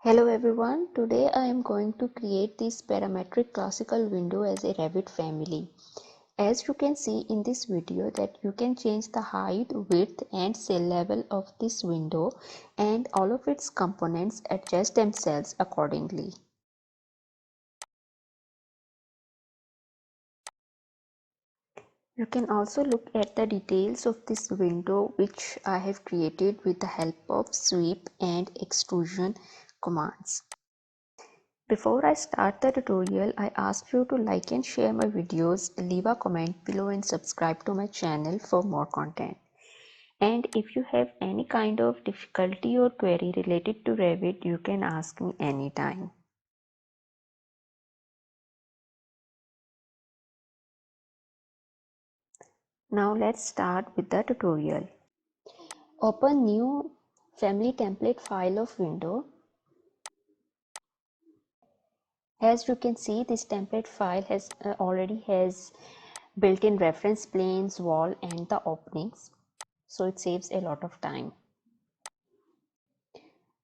Hello everyone, today I am going to create this parametric classical window as a Revit family. As you can see in this video that you can change the height, width and cell level of this window and all of its components adjust themselves accordingly. You can also look at the details of this window which I have created with the help of sweep and extrusion commands. Before I start the tutorial, I ask you to like and share my videos, leave a comment below and subscribe to my channel for more content. And if you have any kind of difficulty or query related to Revit, you can ask me anytime. Now let's start with the tutorial. Open new family template file of window. As you can see, this template file already has built-in reference planes, wall and the openings, so it saves a lot of time.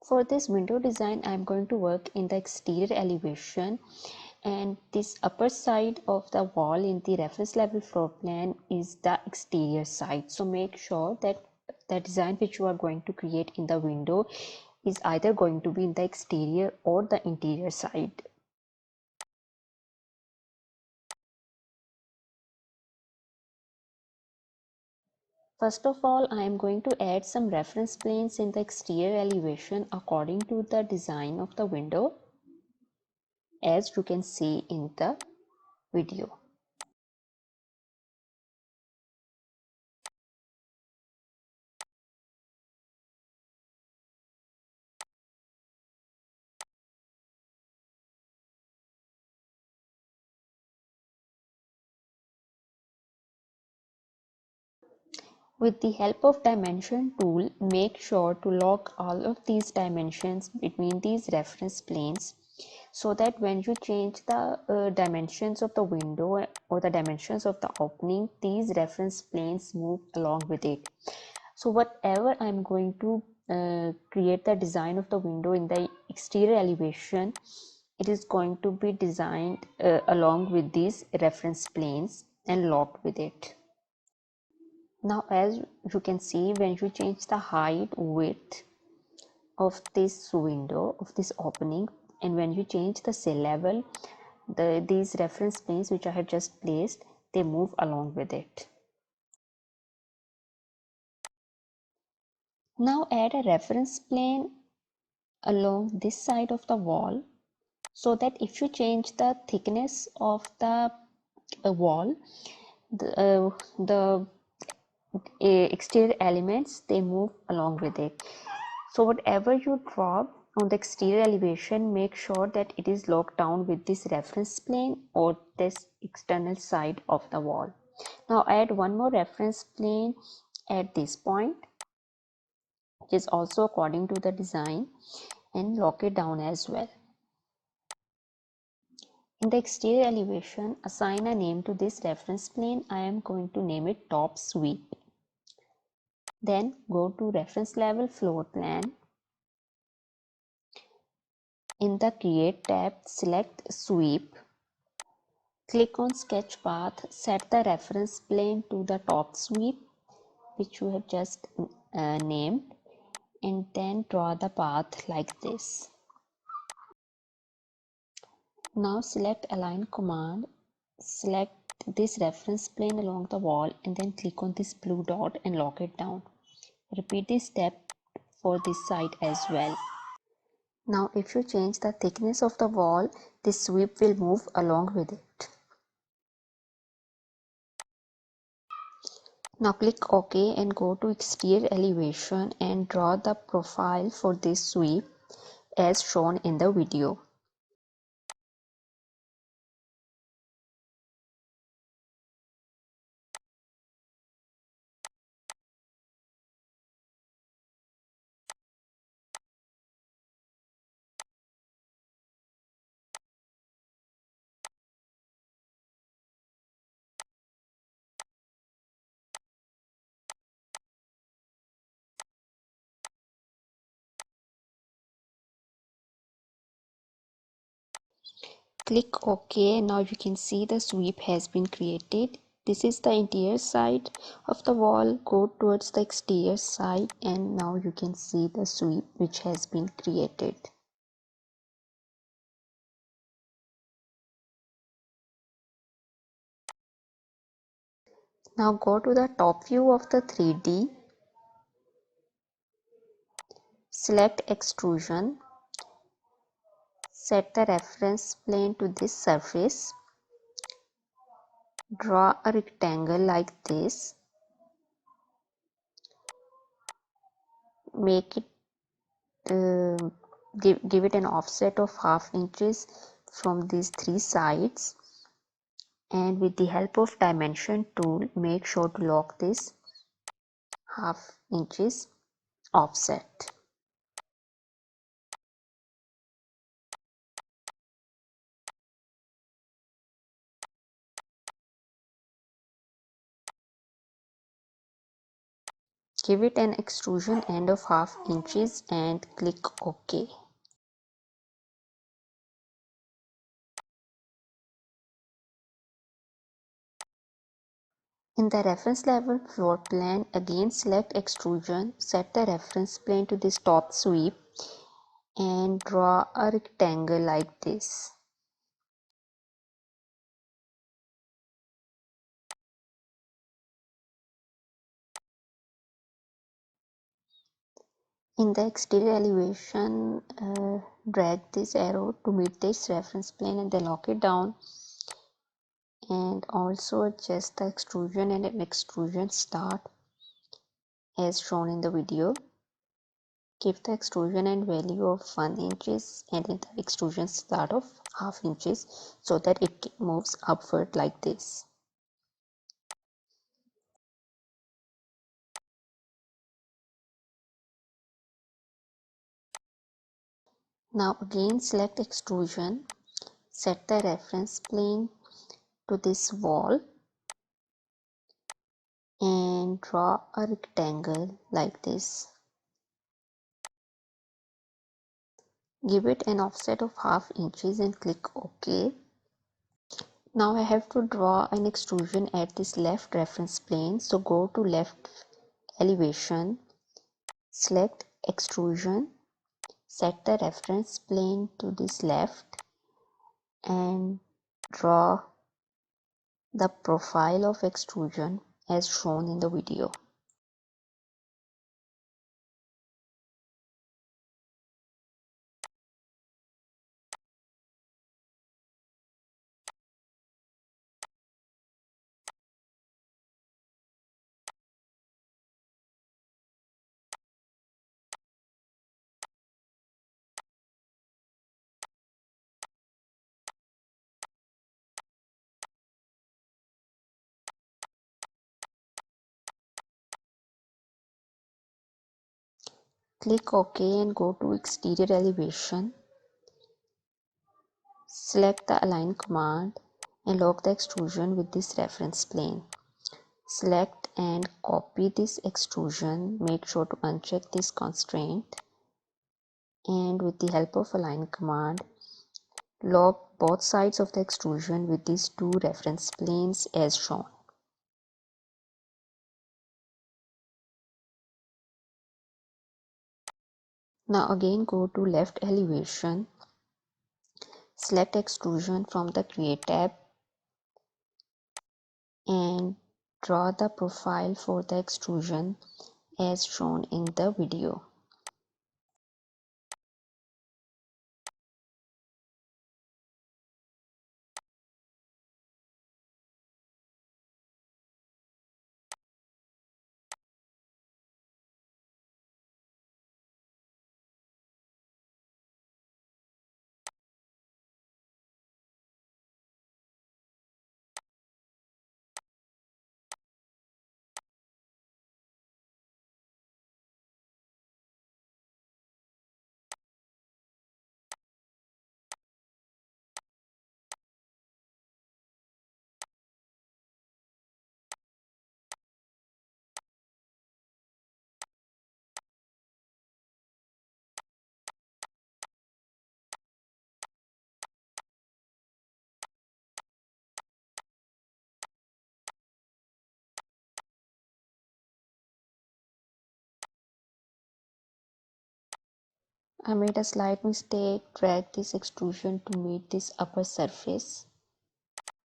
For this window design, I am going to work in the exterior elevation, and this upper side of the wall in the reference level floor plan is the exterior side. So make sure that the design which you are going to create in the window is either going to be in the exterior or the interior side. First of all, I am going to add some reference planes in the exterior elevation according to the design of the window, as you can see in the video. With the help of dimension tool, make sure to lock all of these dimensions between these reference planes so that when you change the dimensions of the window or the dimensions of the opening, these reference planes move along with it. So whatever I'm going to create the design of the window in the exterior elevation, it is going to be designed along with these reference planes and locked with it. Now as you can see, when you change the height, width of this window, of this opening, and when you change the cell level, these reference planes which I have just placed, they move along with it. Now add a reference plane along this side of the wall, so that if you change the thickness of the wall, the exterior elements, they move along with it. So whatever you draw on the exterior elevation, make sure that it is locked down with this reference plane or this external side of the wall. Now add one more reference plane at this point, which is also according to the design, and lock it down as well. In the exterior elevation, assign a name to this reference plane. I am going to name it top sweep. Then go to reference level floor plan. In the create tab, select sweep. Click on sketch path, set the reference plane to the top sweep which you have just named, and then draw the path like this. Now select align command, select this reference plane along the wall and then click on this blue dot and lock it down. Repeat this step for this side as well. Now if you change the thickness of the wall, this sweep will move along with it. Now click OK and go to exterior elevation and draw the profile for this sweep as shown in the video. Click OK. Now you can see the sweep has been created. This is the interior side of the wall. Go towards the exterior side and now you can see the sweep which has been created. Now go to the top view of the 3D. Select extrusion. Set the reference plane to this surface. Draw a rectangle like this. Make it give it an offset of half inches from these three sides, and with the help of dimension tool make sure to lock this half inches offset. Give it an extrusion end of half inches and click OK. In the reference level floor plan, again select extrusion, set the reference plane to this top sweep and draw a rectangle like this. In the exterior elevation, drag this arrow to meet this reference plane and then lock it down, and also adjust the extrusion and an extrusion start as shown in the video. Give the extrusion end value of 1 inches and the extrusion start of half inches so that it moves upward like this. Now again select extrusion, set the reference plane to this wall and draw a rectangle like this. Give it an offset of half inches and click OK. Now I have to draw an extrusion at this left reference plane, so go to left elevation, select extrusion, set the reference plane to this left and draw the profile of extrusion as shown in the video. Click OK and go to exterior elevation. Select the align command and lock the extrusion with this reference plane. Select and copy this extrusion. Make sure to uncheck this constraint and with the help of align command lock both sides of the extrusion with these two reference planes as shown. Now again go to left elevation, select extrusion from the create tab and draw the profile for the extrusion as shown in the video. I made a slight mistake. Drag this extrusion to meet this upper surface.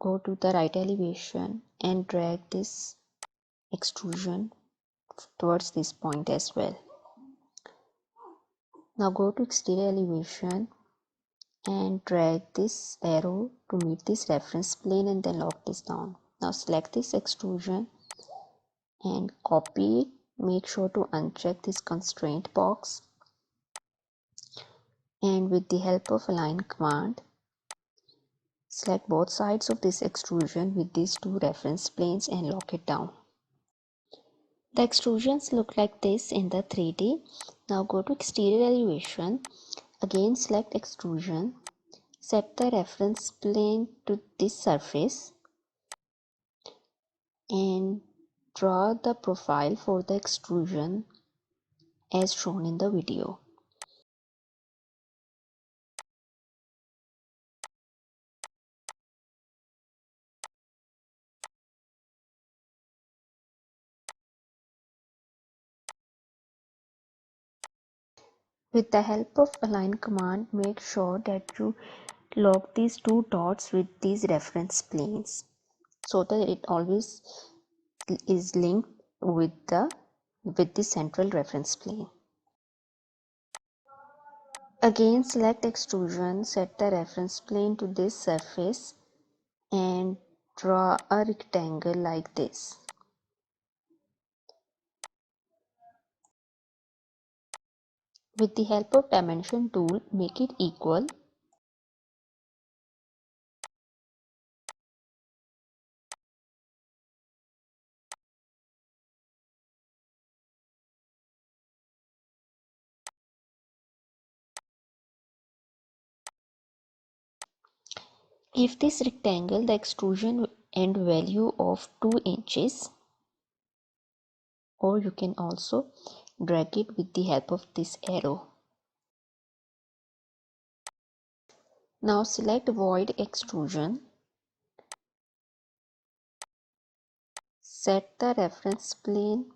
Go to the right elevation and drag this extrusion towards this point as well. Now go to exterior elevation and drag this arrow to meet this reference plane and then lock this down. Now select this extrusion and copy it. Make sure to uncheck this constraint box, and with the help of align command, select both sides of this extrusion with these two reference planes and lock it down. The extrusions look like this in the 3D. Now go to exterior elevation, again select extrusion, set the reference plane to this surface and draw the profile for the extrusion as shown in the video. With the help of align command, make sure that you lock these two dots with these reference planes so that it always is linked with the central reference plane. Again select extrusion, set the reference plane to this surface and draw a rectangle like this. With the help of dimension tool, make it equal. If this rectangle, the extrusion end value of 2 inches, or you can also drag it with the help of this arrow. Now select void extrusion, set the reference plane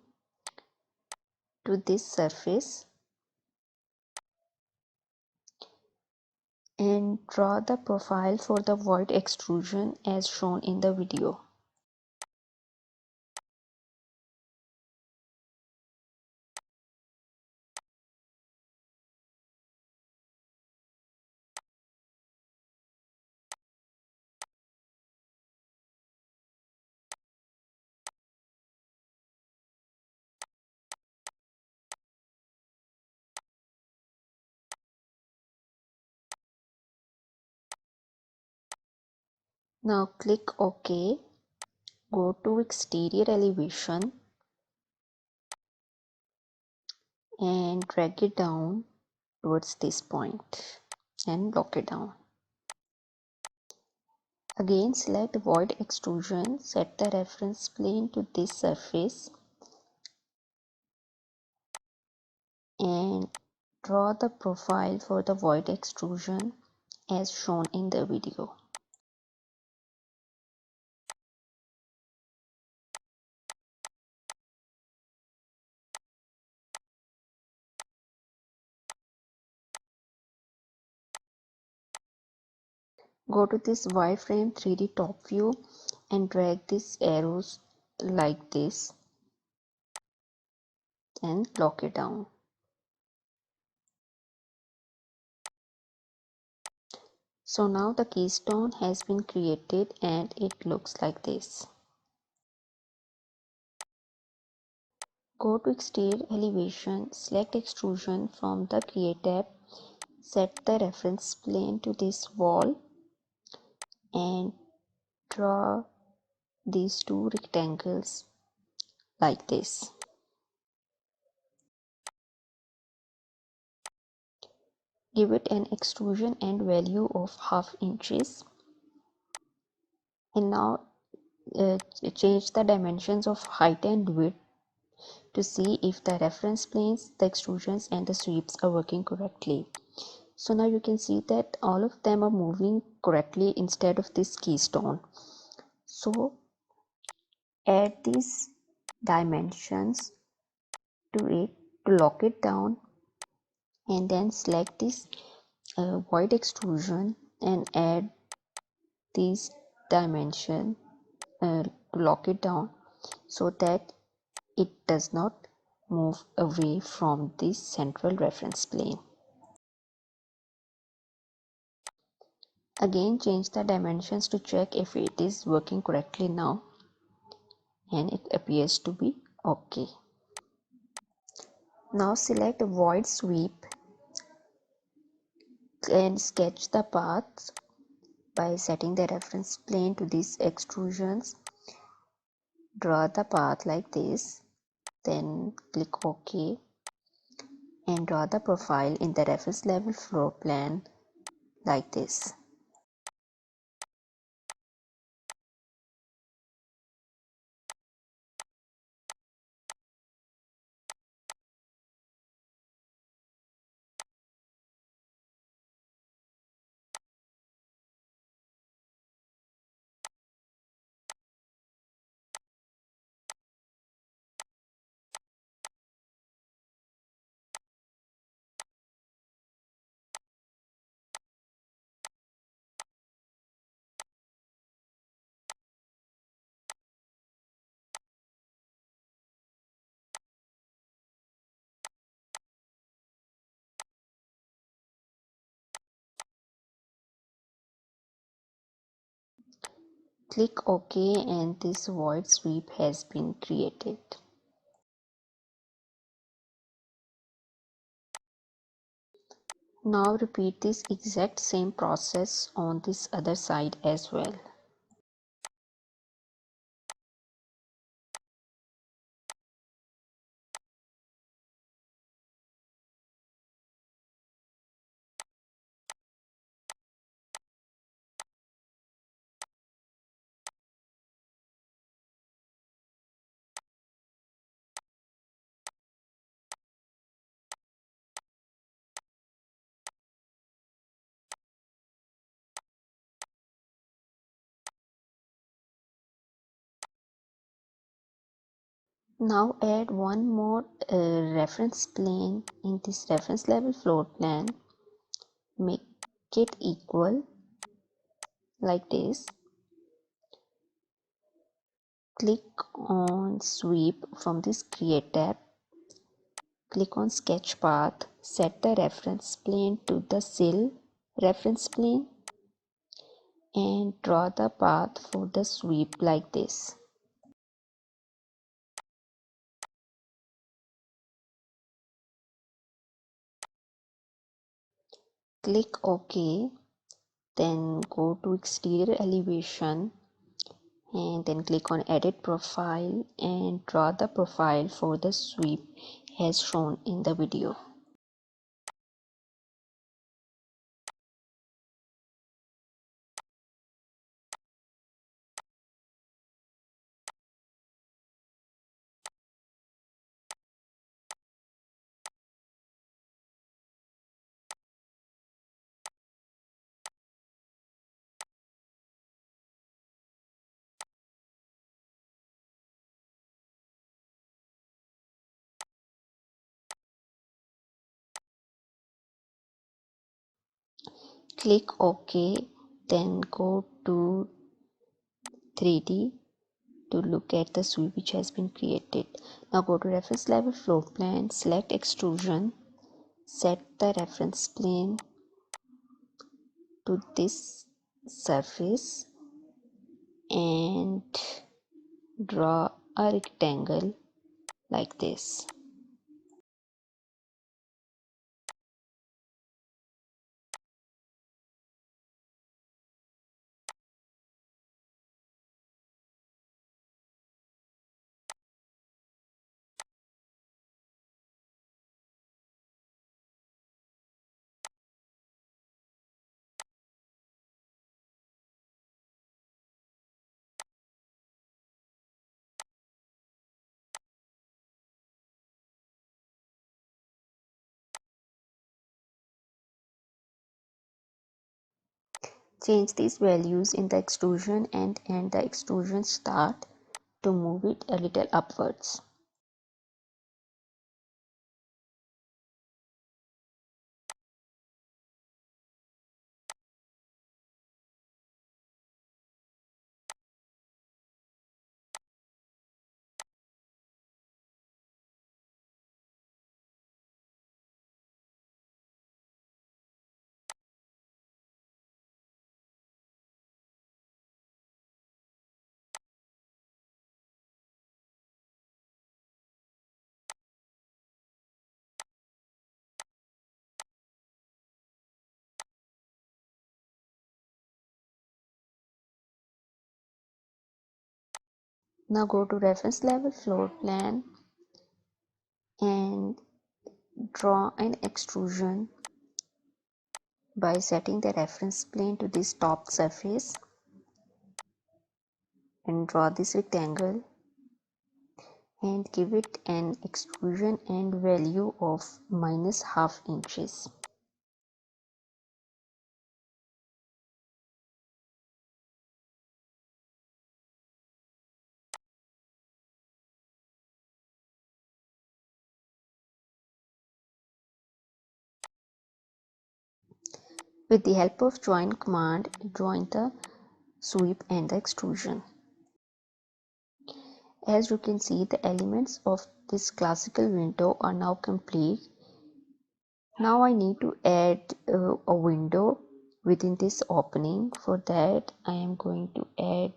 to this surface and draw the profile for the void extrusion as shown in the video. Now click OK. Go to exterior elevation and drag it down towards this point and lock it down. Again select void extrusion, set the reference plane to this surface and draw the profile for the void extrusion as shown in the video. Go to this wireframe 3D top view and drag these arrows like this and lock it down. So now the keystone has been created and it looks like this. Go to exterior elevation, select extrusion from the create tab, set the reference plane to this wall and draw these two rectangles like this. Give it an extrusion end value of 1/2 inches and now change the dimensions of height and width to see if the reference planes, the extrusions and the sweeps are working correctly. So now you can see that all of them are moving correctly instead of this keystone. So add these dimensions to it to lock it down and then select this void extrusion and add these dimension to lock it down so that it does not move away from this central reference plane. Again, change the dimensions to check if it is working correctly now, and it appears to be okay. Now select void sweep and sketch the path by setting the reference plane to these extrusions. Draw the path like this, then click OK and draw the profile in the reference level floor plan like this. Click OK and this void sweep has been created. Now repeat this exact same process on this other side as well. Now add one more reference plane in this reference level floor plan. Make it equal like this. Click on sweep from this create tab. Click on sketch path. Set the reference plane to the sill reference plane and draw the path for the sweep like this. Click OK, then go to exterior elevation and then click on edit profile and draw the profile for the sweep as shown in the video. Click OK, then go to 3D to look at the sweep which has been created. Now go to reference level floor plan, select extrusion, set the reference plane to this surface and draw a rectangle like this. Change these values in the extrusion and the extrusion start to move it a little upwards. Now go to reference level floor plan and draw an extrusion by setting the reference plane to this top surface, and draw this rectangle and give it an extrusion end value of -0.5 inches. With the help of join command, join the sweep and the extrusion. As you can see, the elements of this classical window are now complete. Now I need to add a window within this opening. For that, I am going to add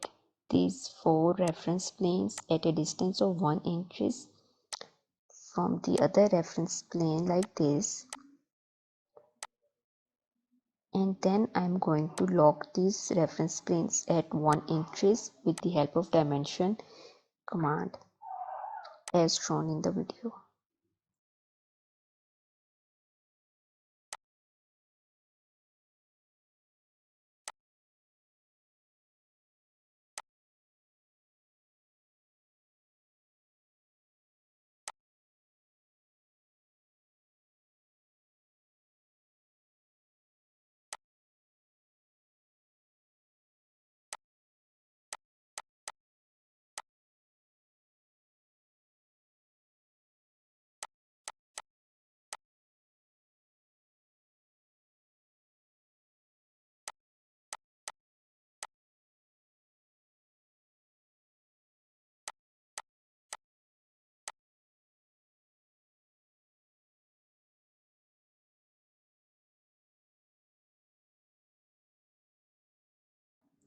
these 4 reference planes at a distance of 1 inches from the other reference plane like this. And then I'm going to lock these reference planes at 1 inches with the help of dimension command as shown in the video.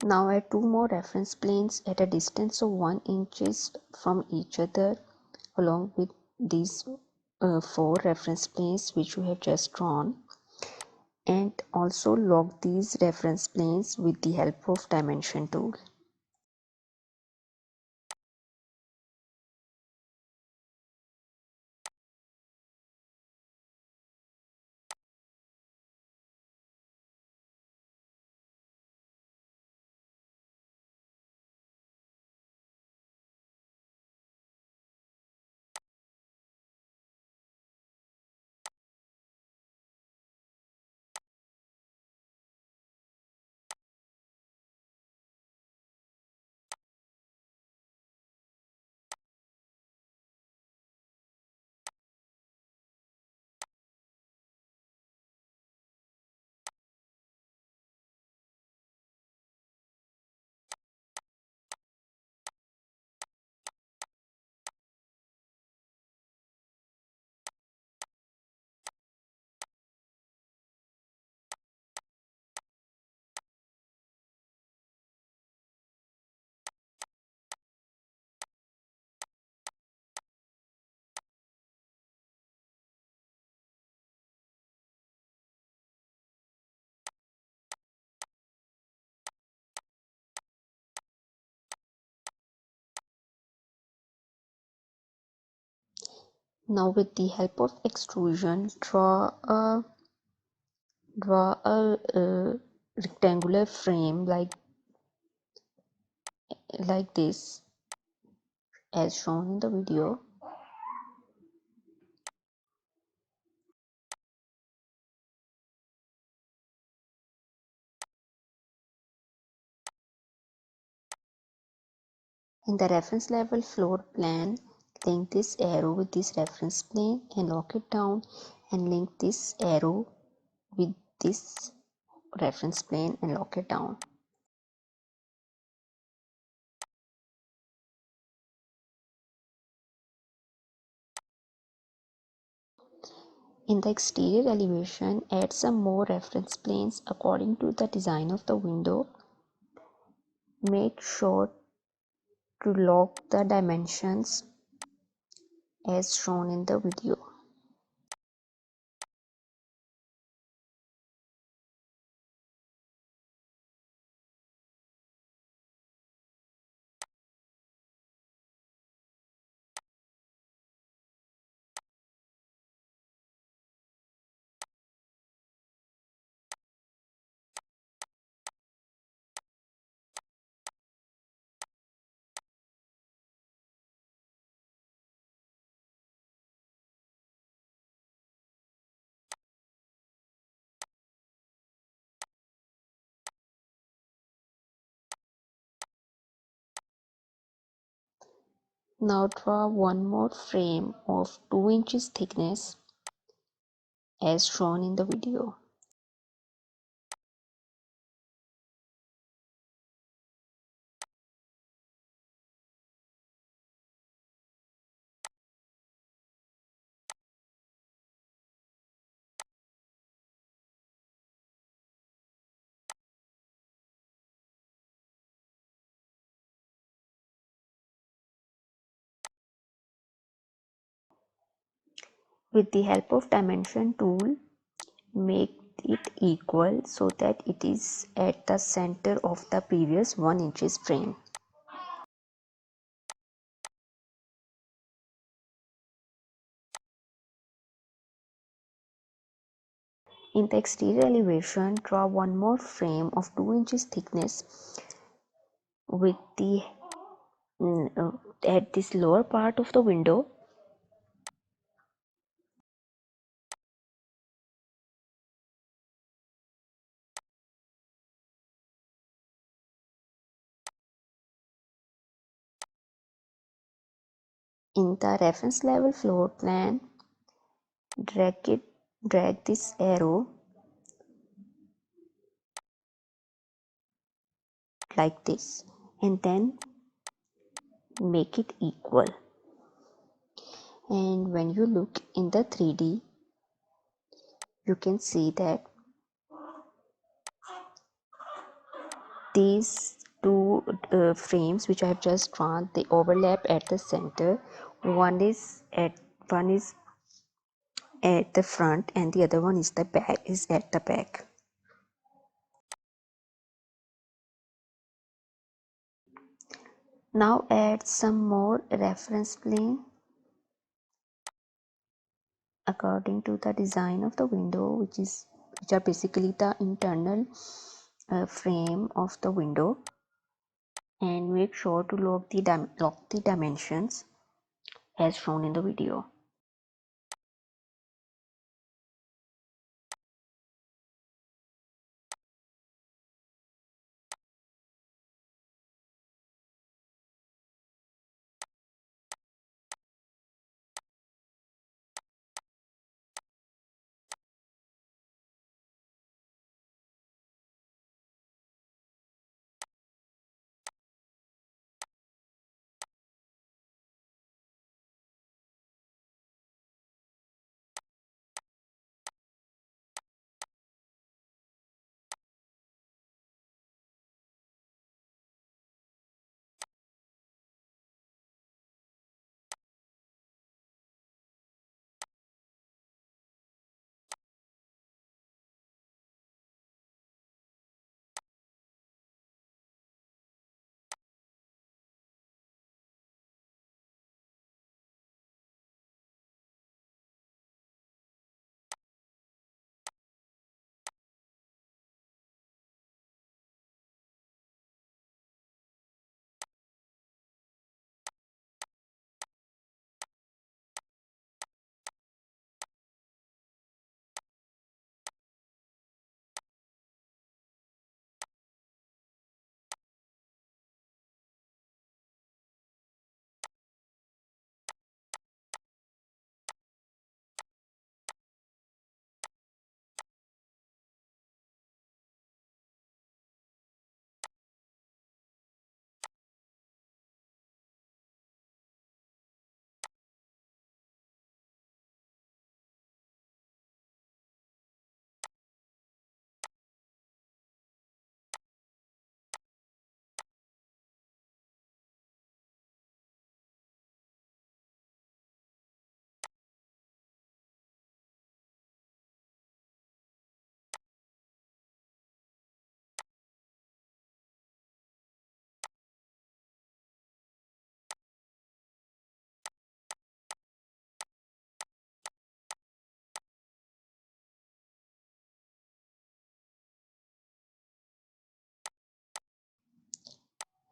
Now add 2 more reference planes at a distance of 1 inches from each other along with these 4 reference planes which we have just drawn, and also lock these reference planes with the help of dimension tool. Now with the help of extrusion, draw a rectangular frame like this as shown in the video. In the reference level floor plan, link this arrow with this reference plane and lock it down, and link this arrow with this reference plane and lock it down. In the exterior elevation, add some more reference planes according to the design of the window. Make sure to lock the dimensions as shown in the video. Now draw one more frame of 2 inches thickness as shown in the video. With the help of dimension tool, make it equal so that it is at the center of the previous 1 inches frame. In the exterior elevation, draw one more frame of 2 inches thickness with the at this lower part of the window. In the reference level floor plan, drag this arrow like this and then make it equal. And when you look in the 3D, you can see that these two frames which I have just drawn, they overlap at the center. One is at the front and the other one is at the back. Now add some more reference plane according to the design of the window, which are basically the internal frame of the window, and make sure to lock the dimensions as shown in the video.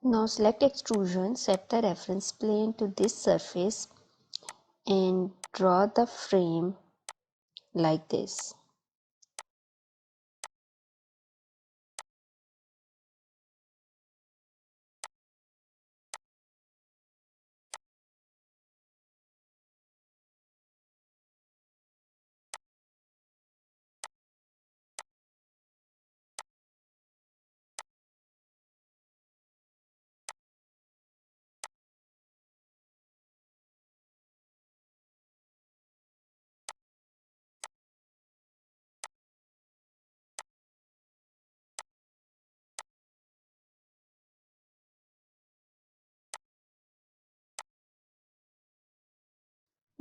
Now select extrusion, set the reference plane to this surface and draw the frame like this.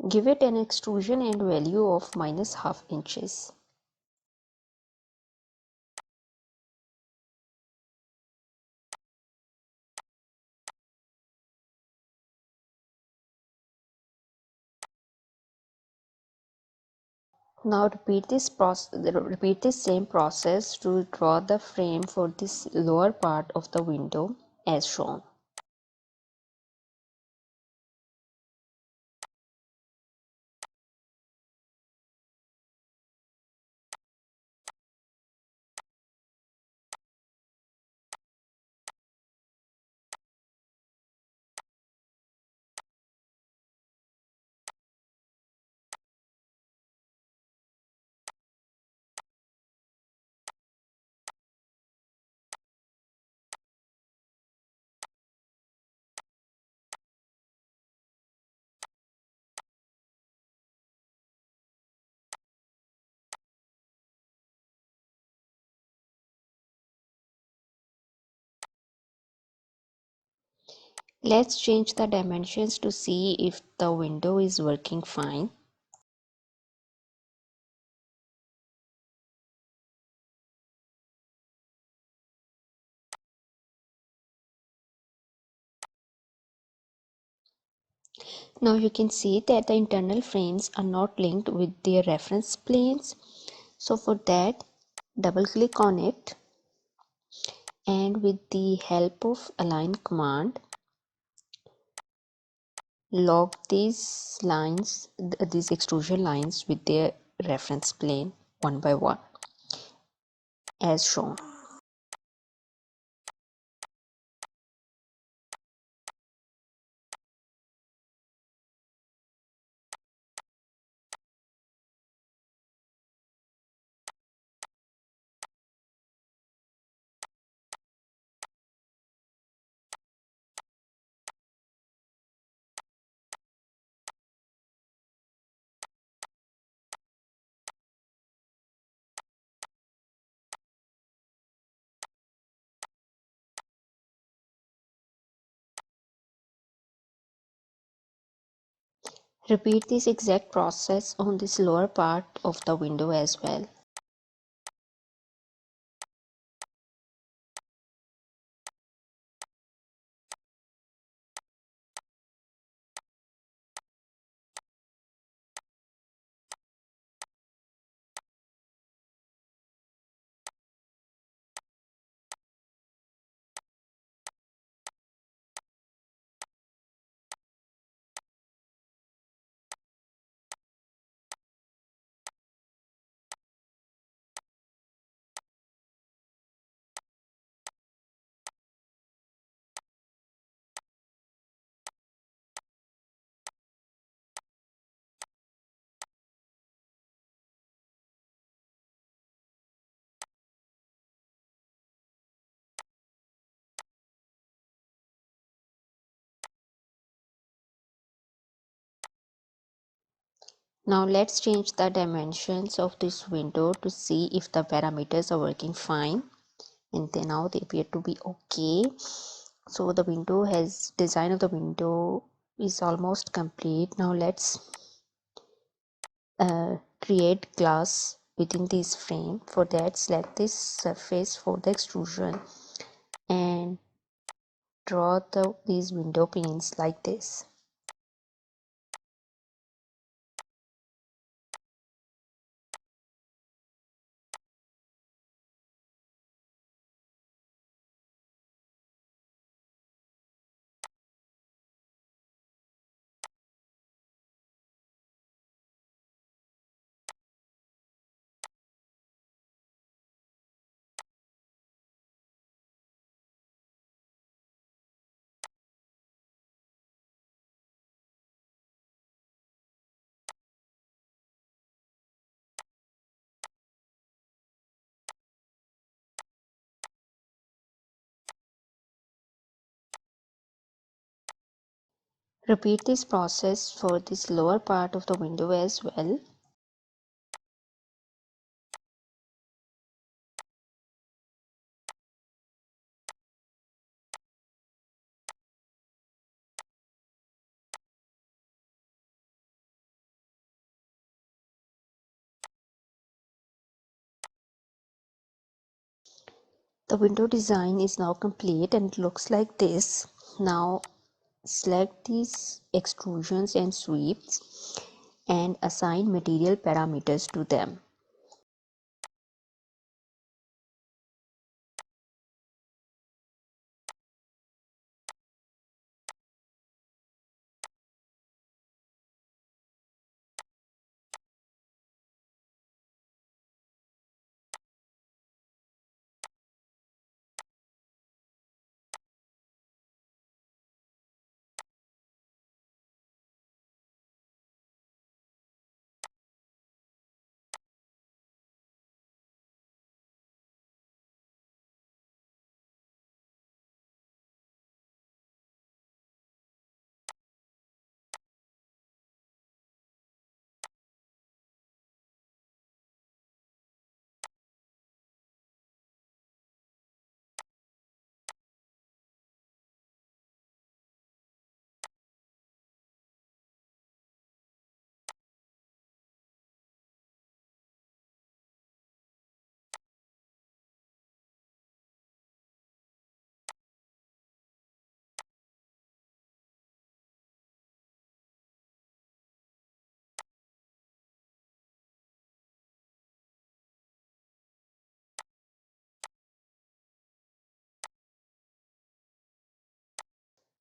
Give it an extrusion end value of -0.5 inches. Now repeat this same process to draw the frame for this lower part of the window as shown. Let's change the dimensions to see if the window is working fine. Now you can see that the internal frames are not linked with their reference planes. So for that, double click on it, and with the help of align command, lock these lines, these extrusion lines with their reference plane one by one as shown. Repeat this exact process on this lower part of the window as well. Now let's change the dimensions of this window to see if the parameters are working fine, and then now they appear to be okay. So the window has design of the window is almost complete. Now let's create glass within this frame. For that, select this surface for the extrusion and draw these window panes like this. Repeat this process for this lower part of the window as well. The window design is now complete and it looks like this. Now select these extrusions and sweeps and assign material parameters to them.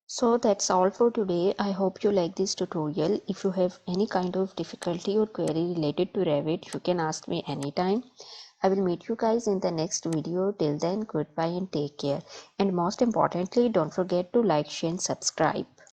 So that's all for today. I hope you like this tutorial. If you have any kind of difficulty or query related to Revit, you can ask me anytime. I will meet you guys in the next video. Till then, goodbye and take care. And most importantly, don't forget to like, share and subscribe.